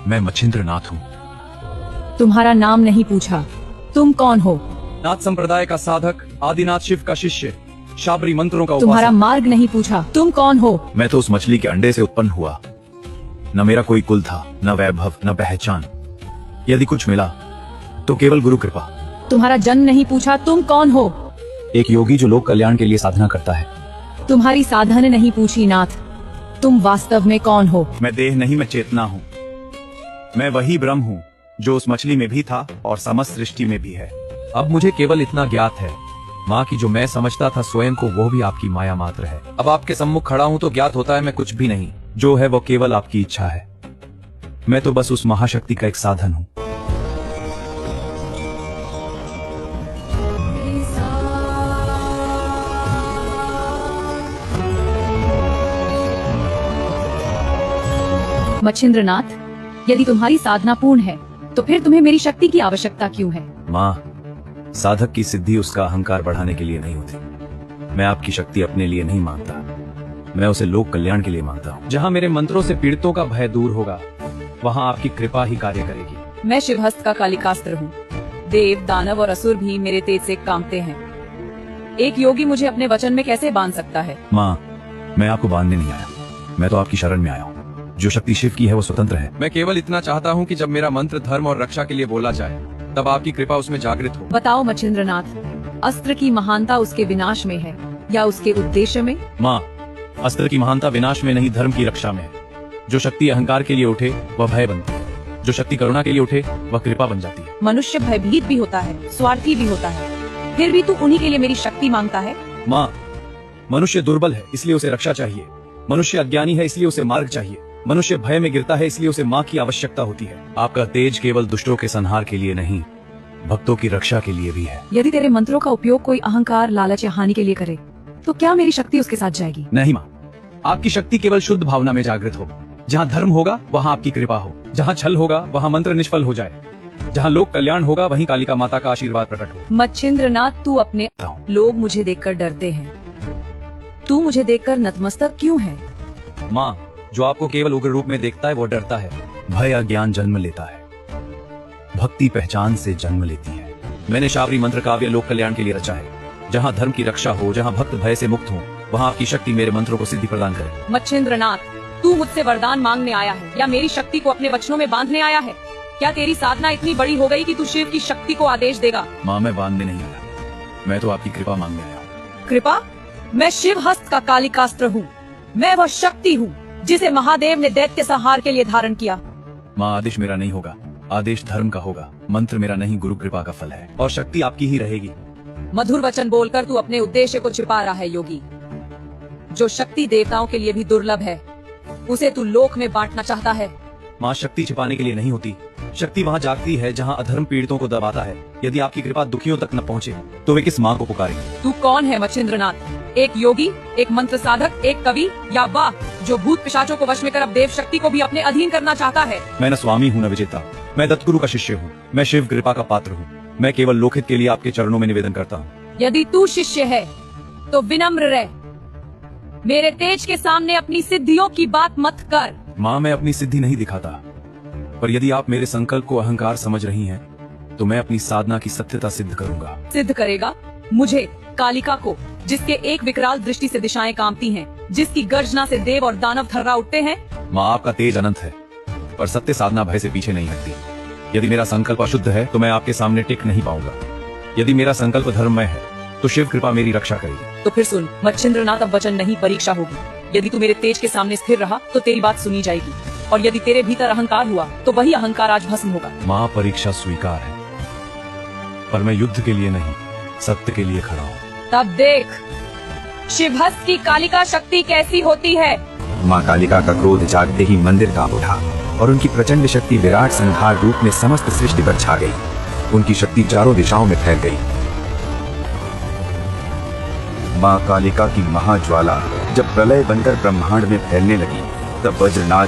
मैं मच्छिंद्र नाथ हूँ। तुम्हारा नाम नहीं पूछा, तुम कौन हो? नाथ संप्रदाय का साधक, आदिनाथ शिव का शिष्य, शाबरी मंत्रों का तुम्हारा उपासक। मार्ग नहीं पूछा, तुम कौन हो? मैं तो उस मछली के अंडे से उत्पन्न हुआ। न मेरा कोई कुल था, न वैभव, न पहचान। यदि कुछ मिला तो केवल गुरु कृपा। तुम्हारा जन्म नहीं पूछा, तुम कौन हो? एक योगी जो लोक कल्याण के लिए साधना करता है। तुम्हारी साधन नहीं पूछी नाथ, तुम वास्तव में कौन हो? मैं देह नहीं, मैं चेतना हूँ। मैं वही ब्रह्म हूँ जो उस मछली में भी था और समस्त सृष्टि में भी है। अब मुझे केवल इतना ज्ञात है, माँ की जो मैं समझता था स्वयं को, वो भी आपकी माया मात्र है। अब आपके सम्मुख खड़ा हूँ तो ज्ञात होता है मैं कुछ भी नहीं, जो है वो केवल आपकी इच्छा है। मैं तो बस उस महाशक्ति का एक साधन हूँ। मच्छिंद्रनाथ, यदि तुम्हारी साधना पूर्ण है तो फिर तुम्हें मेरी शक्ति की आवश्यकता क्यों है? माँ, साधक की सिद्धि उसका अहंकार बढ़ाने के लिए नहीं होती। मैं आपकी शक्ति अपने लिए नहीं मांगता, मैं उसे लोक कल्याण के लिए मांगता हूँ। जहाँ मेरे मंत्रों से पीड़ितों का भय दूर होगा, वहाँ आपकी कृपा ही कार्य करेगी। मैं शिवहस्त का कालिकास्त्र हूँ। देव, दानव और असुर भी मेरे तेज से कांपते हैं। एक योगी मुझे अपने वचन में कैसे बांध सकता है? माँ, मैं आपको बांधने नहीं आया, मैं तो आपकी शरण में आया हूँ। जो शक्ति शिव की है वो स्वतंत्र है। मैं केवल इतना चाहता हूँ कि जब मेरा मंत्र धर्म और रक्षा के लिए बोला जाए, तब आपकी कृपा उसमें जागृत हो। बताओ मच्छिंद्रनाथ, अस्त्र की महानता उसके विनाश में है या उसके उद्देश्य में? माँ, अस्त्र की महानता विनाश में नहीं, धर्म की रक्षा में है। जो शक्ति अहंकार के लिए उठे वह भय बनती है, जो शक्ति करुणा के लिए उठे वह कृपा बन जाती है। मनुष्य भयभीत भी होता है, स्वार्थी भी होता है, फिर भी तू उन्हीं के लिए मेरी शक्ति मांगता है। माँ, मनुष्य दुर्बल है इसलिए उसे रक्षा चाहिए। मनुष्य अज्ञानी है इसलिए उसे मार्ग चाहिए। मनुष्य भय में गिरता है इसलिए उसे माँ की आवश्यकता होती है। आपका तेज केवल दुष्टों के संहार के लिए नहीं, भक्तों की रक्षा के लिए भी है। यदि तेरे मंत्रों का उपयोग कोई अहंकार, लालच या हानि के लिए करे तो क्या मेरी शक्ति उसके साथ जाएगी? नहीं माँ, आपकी शक्ति केवल शुद्ध भावना में जागृत हो। जहाँ धर्म होगा वहाँ आपकी कृपा हो, जहाँ छल होगा वहाँ मंत्र निष्फल हो जाए, जहाँ लोक कल्याण होगा वहीं कालिका माता का आशीर्वाद प्रकट हो। मच्छिंद्रनाथ, तू अपने लोग मुझे देखकर डरते हैं, तू मुझे देखकर नतमस्तक क्यों है? माँ, जो आपको केवल उग्र रूप में देखता है वो डरता है। भय अज्ञान जन्म लेता है, भक्ति पहचान से जन्म लेती है। मैंने शाबरी मंत्र काव्य लोक कल्याण के लिए रचा है। जहाँ धर्म की रक्षा हो, जहाँ भक्त भय से मुक्त हो, वहाँ आपकी शक्ति मेरे मंत्रों को सिद्धि प्रदान करे। मच्छिंद्रनाथ, तू मुझसे वरदान मांगने आया है या मेरी शक्ति को अपने वचनों में बांधने आया है? क्या तेरी साधना इतनी बड़ी हो गई कि तू शिव की शक्ति को आदेश देगा? माँ, मैं बांधने नहीं आया, मैं तो आपकी कृपा मांगने आया हूँ। कृपा? मैं शिवहस्त का कालिकास्त्र हूँ। मैं वह शक्ति हूँ जिसे महादेव ने दैत्य संहार के लिए धारण किया। माँ, आदेश मेरा नहीं होगा, आदेश धर्म का होगा। मंत्र मेरा नहीं, गुरु कृपा का फल है और शक्ति आपकी ही रहेगी। मधुर वचन बोलकर तू अपने उद्देश्य को छिपा रहा है योगी। जो शक्ति देवताओं के लिए भी दुर्लभ है, उसे तू लोक में बांटना चाहता है। माँ, शक्ति छिपाने के लिए नहीं होती, शक्ति वहाँ जागती है जहाँ अधर्म पीड़ितों को दबाता है। यदि आपकी कृपा दुखियों तक न पहुँचे तो वे किस माँ को पुकारे? तू कौन है मच्छिंद्रनाथ? एक योगी, एक मंत्र साधक, एक कवि, या वाह, जो भूत पिशाचों को वश में कर अब देव शक्ति को भी अपने अधीन करना चाहता है? मैं न स्वामी हूँ न विजेता, मैं दत्तगुरु का शिष्य हूँ। मैं शिव कृपा का पात्र हूँ। मैं केवल लोकहित के लिए आपके चरणों में निवेदन करता हूँ। यदि तू शिष्य है तो विनम्र रह, मेरे तेज के सामने अपनी सिद्धियों की बात मत कर। माँ, मैं अपनी सिद्धि नहीं दिखाता, पर यदि आप मेरे संकल्प को अहंकार समझ रही हैं, तो मैं अपनी साधना की सत्यता सिद्ध करूंगा। सिद्ध करेगा? मुझे, कालिका को, जिसके एक विकराल दृष्टि से दिशाएं कांपती हैं, जिसकी गर्जना से देव और दानव थर्रा उठते हैं? माँ, आपका तेज अनंत है, पर सत्य साधना भय से पीछे नहीं हटती। यदि मेरा संकल्प अशुद्ध है तो मैं आपके सामने टिक नहीं पाऊंगा। यदि मेरा संकल्प धर्ममय है तो शिव कृपा मेरी रक्षा करेगी। तो फिर सुन मच्छिंद्रनाथ, अब वचन नहीं, परीक्षा होगी। यदि तू मेरे तेज के सामने स्थिर रहा तो तेरी बात सुनी जाएगी, और यदि तेरे भीतर अहंकार हुआ तो वही अहंकार आज भस्म होगा। माँ, परीक्षा स्वीकार है, पर मैं युद्ध के लिए नहीं, सत्य के लिए खड़ा हूँ। तब देख शिवहस्त की कालिका शक्ति कैसी होती है। माँ कालिका का क्रोध जागते ही मंदिर कांप उठा और उनकी प्रचंड शक्ति विराट संहार रूप में समस्त सृष्टि पर छा गई। उनकी शक्ति चारों दिशाओं में फैल गई। माँ कालिका की महाज्वाला जब प्रलय बनकर ब्रह्मांड में फैलने लगी, तब वज्रनाथ